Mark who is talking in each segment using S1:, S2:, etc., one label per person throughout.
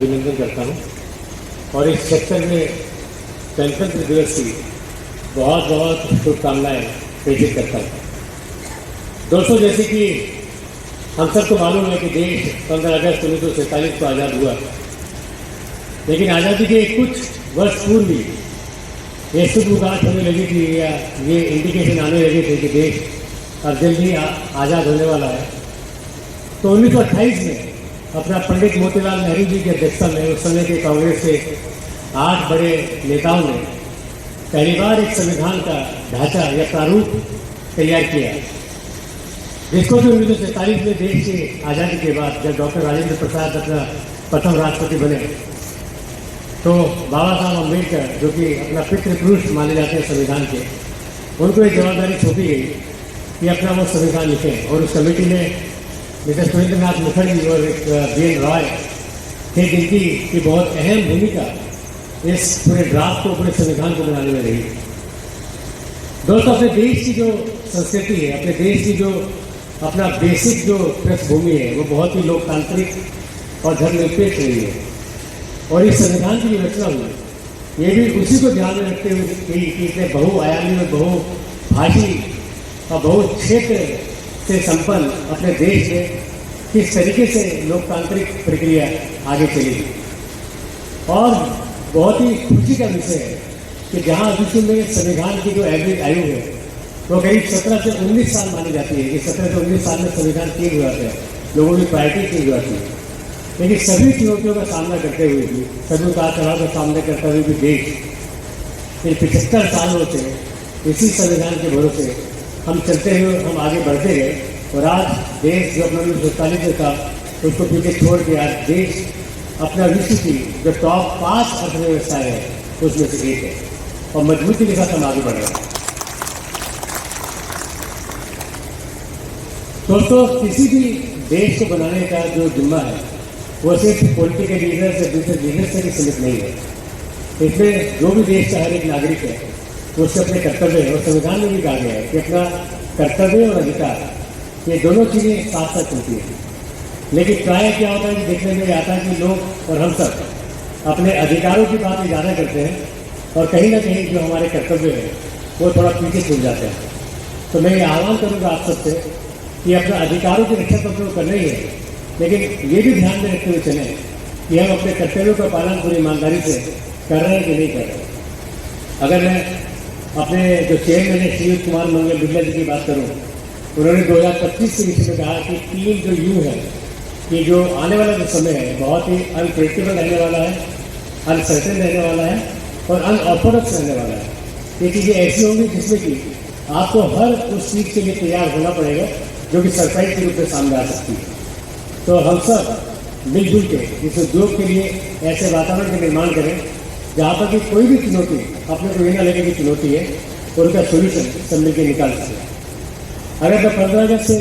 S1: अभिनंदन करता हूँ और इस सेक्टर में गणतंत्र दिवस की बहुत बहुत शुभकामनाएं प्रेषित करता हूँ। दोस्तों, जैसे कि हम सबको मालूम है कि देश 15 अगस्त 1947 को आज़ाद हुआ, लेकिन आज़ादी के कुछ वर्ष पूर्व ही ये शुभगांठ होने लगी थी या ये इंडिकेशन आने लगे थे कि देश अब जल्दी आज़ाद होने वाला है। तो 1928 में अपना पंडित मोतीलाल नेहरू जी की अध्यक्षता में उस समय के कांग्रेस के 8 बड़े नेताओं ने पहली बार एक संविधान का ढांचा या प्रारूप तैयार किया, जिसको भी 1947 में देश की आज़ादी के बाद जब डॉक्टर राजेंद्र प्रसाद अपना प्रथम राष्ट्रपति बने, तो बाबा साहब अम्बेडकर, जो कि अपना पितृ पुरुष माने जाते हैं संविधान के, उनको एक जिम्मेदारी सौंपी गई कि अपना वो संविधान लिखें। और उस कमेटी में मिस्टर सुरेंद्रनाथ मुखर्जी और BN रॉय थे, जिनकी बहुत अहम भूमिका इस पूरे ड्राफ्ट को, पूरे संविधान को बनाने में रही। दोस्तों, अपने देश की जो संस्कृति है, अपने देश की जो अपना बेसिक जो पृष्ठभूमि है, वो बहुत ही लोकतांत्रिक और धर्मनिरपेक्ष रही है। और इस संविधान की जो रचना हुई, ये भी उसी को ध्यान में रखते हुए कि इतने बहुआयामी और बहुभाषी और बहु क्षेत्र से संपन्न अपने देश में किस तरीके से लोकतांत्रिक प्रक्रिया आगे चलेगी। और बहुत ही खुशी का विषय है कि जहां विश्व में संविधान की जो एवरेज आयु है वो करीब 17 से 19 साल मानी जाती है कि 17 से 19 साल में संविधान चेंज हुआ है, लोगों की प्रायोरिटी चेंज हुआ थी। लेकिन सभी चुनौतियों का सामना करते हुए भी, सभी उतार चढ़ाव का सामना करते हुए भी देश इन 75 सालों से इसी संविधान के भरोसे हम चलते हुए, हम आगे बढ़ते गए। और आज देश जो अपना 1947 में था उसको पीछे छोड़ के आज देश अपना विश्व की जो टॉप 5 अर्थव्यवस्थाएं है उसमें से एक है और मजबूती के साथ हम आगे बढ़ रहे हैं। दोस्तों, किसी भी देश को बनाने का जो जिम्मा है वो सिर्फ पॉलिटिकल लीडर से दूसरे लीडर से भी सीमित नहीं है। इसमें जो भी देश का हर एक नागरिक है उससे अपने कर्तव्य है, और संविधान में भी कहा गया है कि अपना कर्तव्य और अधिकार ये दोनों चीज़ें साथ साथ चलती हैं। लेकिन प्राय क्या होता है कि देखने में आता है कि लोग और हम सब अपने अधिकारों की बात ज़्यादा करते हैं और कहीं ना कहीं जो हमारे कर्तव्य है वो थोड़ा पीछे छूट जाते हैं। तो मैं ये आह्वान करूँगा आप सबसे कि अपने अधिकारों की रक्षा तो करना ही है, लेकिन ये भी ध्यान में रखते हुए चलें कि हम अपने कर्तव्यों का पालन पूरी ईमानदारी से कर रहे हैं कि नहीं कर रहे। अगर मैं अपने जो चेयरमैन है श्रीयुत कुमार मंगल बिरला जी की बात करूँ, उन्होंने 2025 के विषय में कहा कि 3 जो यू है कि जो आने वाला जो समय है बहुत ही अनप्रेडिक्टेबल रहने वाला है, अनसर्टेन रहने वाला है और अनऑर्थोडॉक्स रहने वाला है। ये चीज़ें ऐसी होंगी जिसमें कि आपको हर उस चीज़ के लिए तैयार होना पड़ेगा जो कि सरप्राइज के रूप में सामने आ सकती है। तो हम सब मिलजुल के इस उद्योग के लिए ऐसे वातावरण का निर्माण करें जहाँ पर कि कोई भी चुनौती अपने को ये ना लगे कि चुनौती है और उसका सोल्यूशन सब मिलकर निकाल सकें। अगर मैं 15 अगस्त से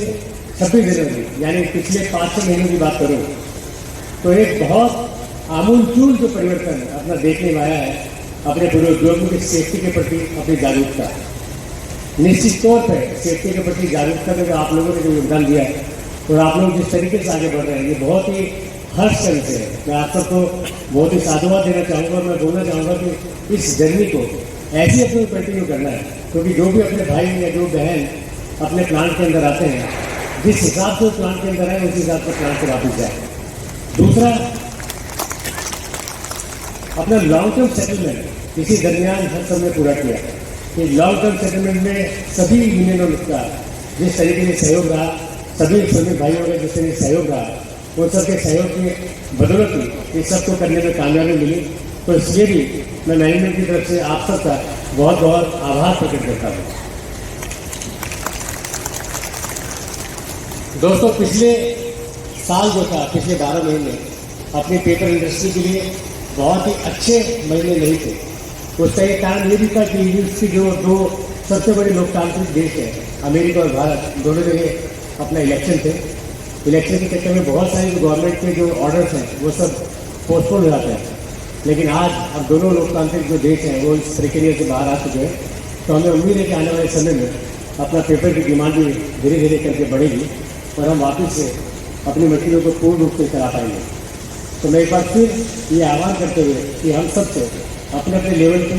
S1: 26 जनवरी यानी पिछले 5-6 महीनों की बात करूँ तो एक बहुत आमूलचूल जो परिवर्तन अपना देखने में आया है अपने पूरे उद्योगों की सेफ्टी के प्रति अपनी जागरूकता। निश्चित तौर पर सेफ्टी के प्रति जागरूकता में जो आप लोगों ने जो योगदान दिया है और आप लोग जिस तरीके से आगे बढ़ रहे हैं, ये बहुत ही हर्ष का विषय है। मैं आप सबको बहुत ही साधुवाद देना चाहूँगा और मैं बोलना चाहूँगा कि इस जर्नी को ऐसे अपने कंटिन्यू करना है, क्योंकि जो भी अपने भाई या जो बहन अपने प्लांट के अंदर आते हैं, जिस हिसाब से प्लांट के अंदर आए उस हिसाब से प्लांट से वापस जाए। दूसरा, अपना लॉन्ग टर्म सेटलमेंट इसी दरमियान हर समय पूरा किया। कि लॉन्ग टर्म सेटलमेंट में सभी यूनियनों का जिस तरीके से सहयोग रहा, सभी श्रमिक भाइयों का जिस तरीके से सहयोग रहा, उन सबके सहयोग की बदौलत ही इस सबको करने में कामयाबी मिली। तो इसलिए भी मैं मैनेजमेंट की तरफ से आप सबका बहुत बहुत आभार प्रकट करता हूँ। दोस्तों, पिछले साल जो था, पिछले 12 महीने अपनी पेपर इंडस्ट्री के लिए बहुत ही अच्छे महीने नहीं थे। उसका एक कारण ये भी था कि विश्व की जो 2 सबसे बड़े लोकतांत्रिक देश है, अमेरिका और भारत, दोनों जगह अपना इलेक्शन थे। इलेक्शन के चक्कर में बहुत सारे गवर्नमेंट के जो ऑर्डर्स हैं वो सब पोस्टपोन हो जाते हैं। लेकिन आज अब दोनों लोकतांत्रिक जो देश हैं वो इस प्रक्रिया से बाहर आ चुके हैं। तो हमें उम्मीद है कि आने वाले समय में अपना पेपर की डिमांड भी धीरे धीरे करके बढ़ेगी और हम वापस से अपनी मशीनों को पूर्ण रूप से चला पाएंगे। तो मैं एक बार फिर ये आह्वान करते हुए कि हम सब से अपने अपने लेवल पे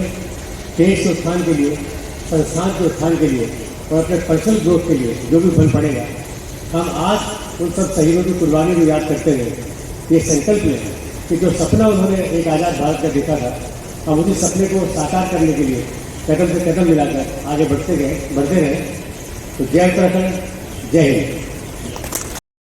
S1: देश के उत्थान के लिए, संस्थान के उत्थान के लिए और अपने पर्सनल ग्रोथ के लिए जो भी बल पड़ेगा, हम आज उन सब शहीदों की कुर्बानी को याद करते हुए ये संकल्प लें कि जो सपना उन्होंने एक आज़ाद भारत का देखा था, हम उसी सपने को साकार करने के लिए कदम से कदम मिलाकर आगे बढ़ते रहे। तो जय उत्तराखंड, जय हिंद।